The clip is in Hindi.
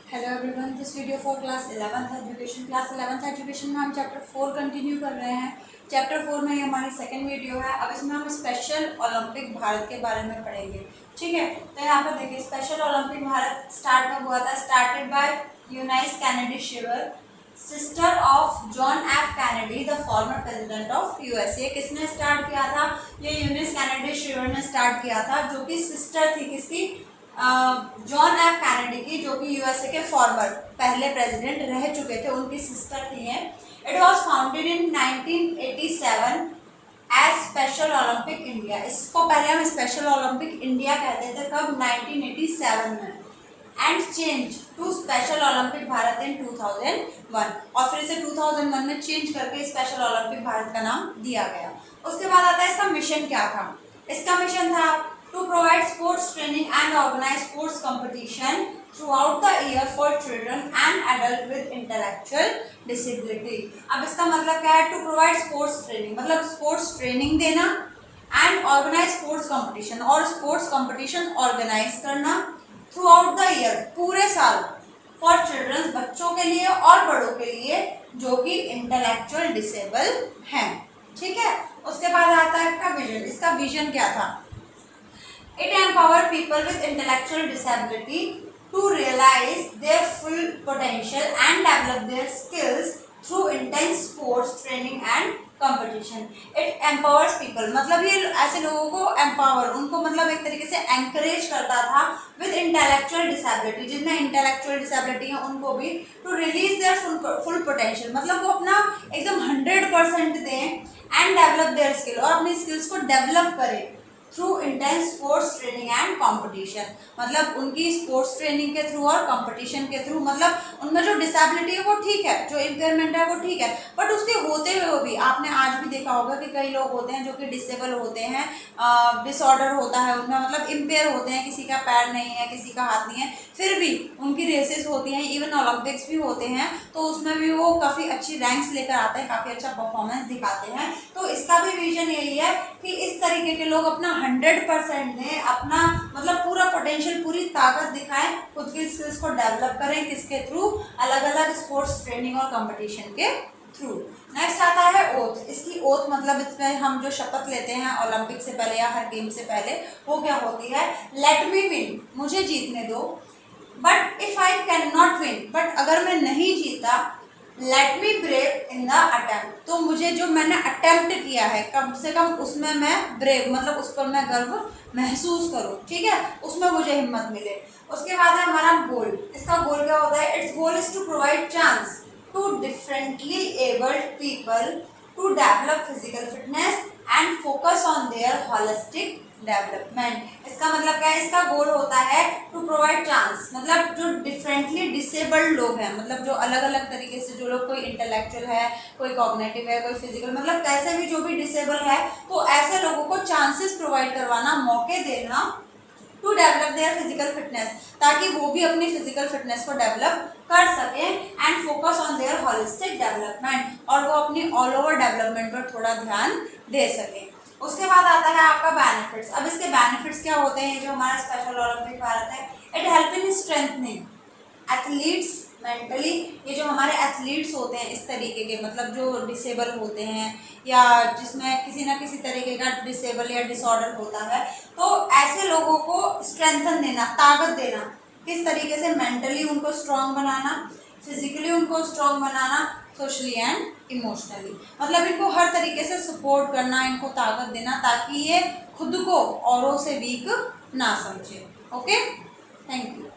Hello everyone, this video for class 11th education. Class 11th education में हम चैप्टर 4 कंटिन्यू कर रहे हैं। चैप्टर 4 में ये हमारी सेकंड वीडियो है। अब इसमें हम स्पेशल ओलंपिक भारत के बारे में पढ़ेंगे। ठीक है, तो यहाँ पर देखिए, स्पेशल ओलंपिक भारत स्टार्ट कब हुआ था? Started by Eunice Kennedy Shriver, sister of John F Kennedy, the former president of USA. किसने स्टार्ट किया था? ये यूनिस कैनेडी शिवर ने स्टार्ट किया था, जो कि सिस्टर थी किसकी? जॉन एफ कैनेडी की, जो कि यूएसए के फॉर्मर पहले प्रेसिडेंट रह चुके थे, उनकी सिस्टर थी हैं। It was founded in 1987 as special Olympic India. इसको पहले हम स्पेशल ओलंपिक इंडिया कहते थे। कब? 1987 में। And change to special Olympic Bharat in 2001, और फिर इसे 2001 में चेंज करके स्पेशल ओलंपिक भारत का नाम दिया गया। उसके बाद आता है इसका मिशन क्या था। इसका मिशन था to provide sports training and organize sports competition throughout the year for children and adults with intellectual disability। अब इसका मतलब क्या है? to provide sports training मतलब sports training देना, and organize sports competition और sports competition organize करना throughout the year पूरे साल, for children बच्चों के लिए और बड़ों के लिए जो कि intellectual disable हैं। ठीक है, उसके बाद आता है इसका विजन। इसका विजन क्या था? It empower people with intellectual disability to realize their full potential and develop their skills through intense sports training and competition। It empowers people मतलब ये ऐसे लोगों को empower, उनको मतलब एक तरीके से encourage करता था with intellectual disability, जिनमें intellectual disability है उनको भी to release their full potential मतलब वो अपना एकदम 100% दें and develop their skill और अपनी skills को develop करें through intense sports training and competition. मतलब उनकी स्पोर्ट्स ट्रेनिंग के थ्रू और कंपटीशन के थ्रू, मतलब उनमें जो डिसेबिलिटी है वो ठीक है, जो इम्पेयरमेंट है वो ठीक है, बट उसके होते हुए भी आपने आज भी देखा होगा कि कई लोग होते हैं जो कि डिसेबल होते हैं, डिसऑर्डर होता है उनमें, मतलब इम्पेयर होते हैं, किसी का पैर नहीं है, किसी का हाथ नहीं है, फिर भी उनकी रेसेस होती हैं, इवन ओलंपिक्स भी होते हैं, तो उसमें भी वो काफ़ी अच्छी रैंक्स लेकर आते हैं, काफ़ी अच्छा परफॉर्मेंस दिखाते हैं। तो इसका भी विजन यही है कि इस तरीके के लोग अपना 100% दें, अपना मतलब पूरा पोटेंशियल, पूरी ताकत दिखाएं, खुद की स्किल्स को डेवलप करें, किसके थ्रू? अलग अलग स्पोर्ट्स ट्रेनिंग और कंपटीशन के थ्रू। नेक्स्ट आता है ओथ। इसकी ओथ मतलब इसमें हम जो शपथ लेते हैं ओलंपिक से पहले या हर गेम से पहले, वो क्या होती है? लेट मी विन, मुझे जीतने दो, but if I can not win, but अगर मैं नहीं जीता, let me brave in the attempt, तो मुझे जो मैंने अटेम्प्ट किया है कम से कम उसमें मैं ब्रेव मतलब उस पर मैं गर्व महसूस करूं। ठीक है, उसमें मुझे हिम्मत मिले। उसके बाद है हमारा गोल। इसका गोल क्या होता है? Its goal is to provide chance to differently abled people to develop physical fitness and focus on their holistic development. इसका मतलब क्या है? इसका गोल होता है टू प्रोवाइड चांस, मतलब जो डिफरेंटली डिसेबल्ड लोग हैं, मतलब जो अलग अलग तरीके से, जो लोग कोई इंटेलेक्चुअल है, कोई कॉग्निटिव है, कोई फिजिकल, मतलब कैसे भी जो भी डिसेबल है, तो ऐसे लोगों को चांसेस प्रोवाइड करवाना, मौके देना to develop their physical fitness, ताकि वो भी अपनी फिजिकल फिटनेस को डेवलप कर सकें and focus on their holistic development, और वो अपनी ऑल ओवर डेवलपमेंट पर थोड़ा ध्यान दे सकें। उसके बाद आता है आपका बेनिफिट्स। अब इसके बेनिफिट्स क्या होते हैं? जो हमारा स्पेशल ओलंपिक भारत है, it help in strengthening athletes mentally. ये जो हमारे एथलीट्स होते हैं इस तरीके के, मतलब जो डिसेबल होते हैं या जिसमें किसी ना किसी तरीके का डिसेबल या डिसऑर्डर होता है, तो ऐसे लोगों को स्ट्रेंथन देना, ताकत देना, किस तरीके से? मेंटली उनको स्ट्रांग बनाना, फिजिकली उनको strong banana, socially and emotionally, मतलब इनको हर तरीके से सपोर्ट करना, इनको ताकत देना, ताकि ये खुद को औरों से वीक ना समझे। Okay, thank you.